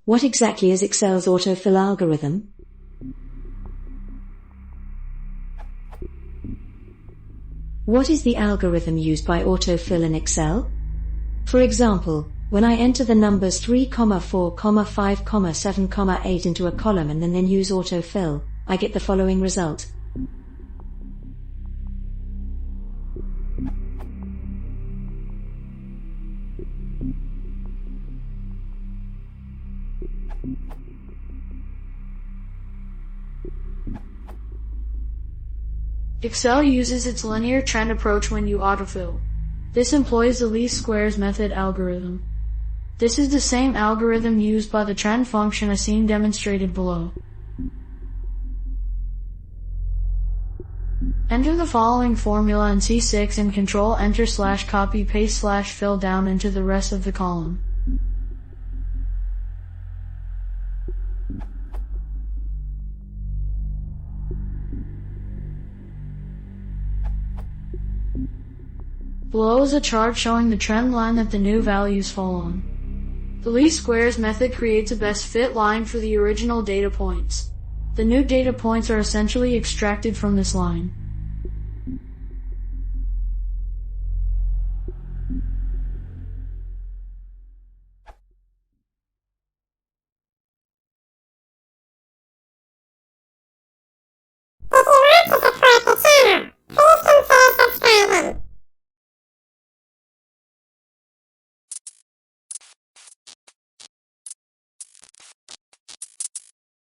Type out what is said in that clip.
What exactly is Excel's autofill algorithm? What is the algorithm used by autofill in Excel? For example, when I enter the numbers 3, 4, 5, 7, 8 into a column and then use autofill, I get the following result. Excel uses its linear trend approach when you autofill. This employs the least squares method algorithm. This is the same algorithm used by the trend function as seen demonstrated below. Enter the following formula in C6 and Ctrl-Enter/copy-paste/fill down into the rest of the column. Below is a chart showing the trend line that the new values fall on. The least squares method creates a best fit line for the original data points. The new data points are essentially extracted from this line.